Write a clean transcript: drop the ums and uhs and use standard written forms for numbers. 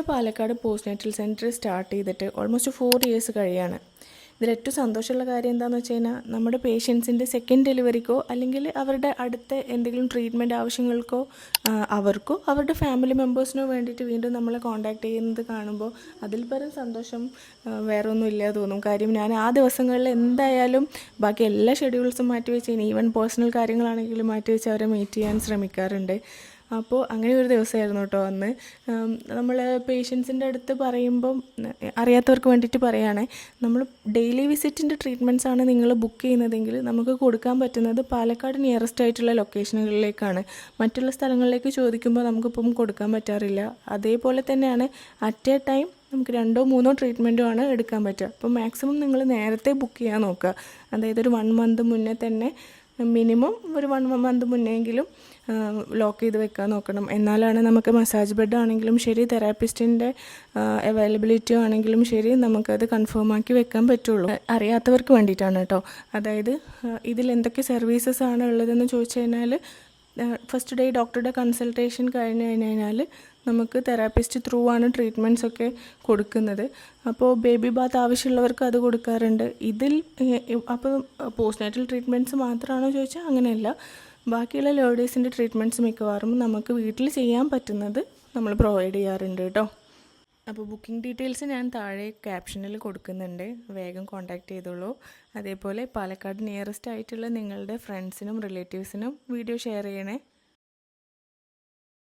Palakkad postnatal centre start ചെയ്തിട്ട് almost 4 years കഴിയാണ്. ഇതിലേറ്റവും സന്തോഷമുള്ള കാര്യം എന്താണെന്ന് വെച്ച് കഴിഞ്ഞാൽ നമ്മുടെ പേഷ്യൻസിൻ്റെ സെക്കൻഡ് ഡെലിവറിക്കോ അല്ലെങ്കിൽ അവരുടെ അടുത്ത എന്തെങ്കിലും ട്രീറ്റ്മെൻറ്റ് ആവശ്യങ്ങൾക്കോ അവർക്കോ അവരുടെ ഫാമിലി മെമ്പേഴ്സിനോ വേണ്ടിയിട്ട് വീണ്ടും നമ്മളെ കോൺടാക്റ്റ് ചെയ്യുന്നത് കാണുമ്പോൾ അതിൽ പരം സന്തോഷം വേറെ ഒന്നും ഇല്ല തോന്നും. കാര്യം ഞാൻ ആ ദിവസങ്ങളിൽ എന്തായാലും ബാക്കി എല്ലാ ഷെഡ്യൂൾസും മാറ്റി വെച്ച് ഈവൻ പേഴ്സണൽ കാര്യങ്ങളാണെങ്കിലും മാറ്റി വെച്ച് അവരെ മീറ്റ് ചെയ്യാൻ ശ്രമിക്കാറുണ്ട്. അപ്പോൾ അങ്ങനെ ഒരു ദിവസമായിരുന്നു കേട്ടോ അന്ന്. നമ്മൾ പേഷ്യൻസിൻ്റെ അടുത്ത് പറയുമ്പം അറിയാത്തവർക്ക് വേണ്ടിയിട്ട് പറയുകയാണെ, നമ്മൾ ഡെയിലി വിസിറ്റിൻ്റെ ട്രീറ്റ്മെൻറ്റ്സ് ആണ് നിങ്ങൾ ബുക്ക് ചെയ്യുന്നതെങ്കിൽ നമുക്ക് കൊടുക്കാൻ പറ്റുന്നത് പാലക്കാട് നിയറസ്റ്റ് ആയിട്ടുള്ള ലൊക്കേഷനുകളിലേക്കാണ്. മറ്റുള്ള സ്ഥലങ്ങളിലേക്ക് ചോദിക്കുമ്പോൾ നമുക്കിപ്പം കൊടുക്കാൻ പറ്റാറില്ല. അതേപോലെ തന്നെയാണ് അറ്റ് എ ടൈം നമുക്ക് 2 or 3 ട്രീറ്റ്മെൻറ്റും ആണ് എടുക്കാൻ പറ്റുക. അപ്പോൾ മാക്സിമം നിങ്ങൾ നേരത്തെ ബുക്ക് ചെയ്യാൻ നോക്കുക. അതായത് ഒരു 1 month മുന്നേ തന്നെ, മിനിമം ഒരു 1 month മുന്നെയെങ്കിലും ലോക്ക് ചെയ്ത് വെക്കാൻ നോക്കണം. എന്നാലാണ് നമുക്ക് മസാജ് ബെഡ് ആണെങ്കിലും ശരി, തെറാപ്പിസ്റ്റിൻ്റെ അവൈലബിലിറ്റി ആണെങ്കിലും ശരി, നമുക്കത് കൺഫേം ആക്കി വെക്കാൻ പറ്റുള്ളൂ. അറിയാത്തവർക്ക് വേണ്ടിയിട്ടാണ് കേട്ടോ. അതായത് ഇതിൽ എന്തൊക്കെ സർവീസസ് ആണ് ഉള്ളതെന്ന് ചോദിച്ചു കഴിഞ്ഞാൽ, ഫസ്റ്റ് ഡേ ഡോക്ടറുടെ കൺസൾട്ടേഷൻ കഴിഞ്ഞ് കഴിഞ്ഞാൽ നമുക്ക് തെറാപ്പിസ്റ്റ് ത്രൂ ആണ് ട്രീറ്റ്മെൻറ്റ്സ് ഒക്കെ കൊടുക്കുന്നത്. അപ്പോൾ ബേബി ബാത്ത് ആവശ്യമുള്ളവർക്ക് അത് കൊടുക്കാറുണ്ട്. ഇതിൽ അപ്പോൾ പോസ്റ്റ്നേറ്റൽ ട്രീറ്റ്മെൻറ്റ്സ് മാത്രമാണോ ചോദിച്ചാൽ അങ്ങനെയല്ല. ബാക്കിയുള്ള ലേഡീസിൻ്റെ ട്രീറ്റ്മെൻറ്റ്സ് മിക്കവാറും നമുക്ക് വീട്ടിൽ ചെയ്യാൻ പറ്റുന്നത് നമ്മൾ പ്രൊവൈഡ് ചെയ്യാറുണ്ട് കേട്ടോ. അപ്പോൾ ബുക്കിംഗ് ഡീറ്റെയിൽസ് ഞാൻ താഴെ ക്യാപ്ഷനിൽ കൊടുക്കുന്നുണ്ട്, വേഗം കോൺടാക്റ്റ് ചെയ്തോളൂ. അതേപോലെ പാലക്കാട് നിയറസ്റ്റ് ആയിട്ടുള്ള നിങ്ങളുടെ ഫ്രണ്ട്സിനും റിലേറ്റീവ്സിനും വീഡിയോ ഷെയർ ചെയ്യണേ.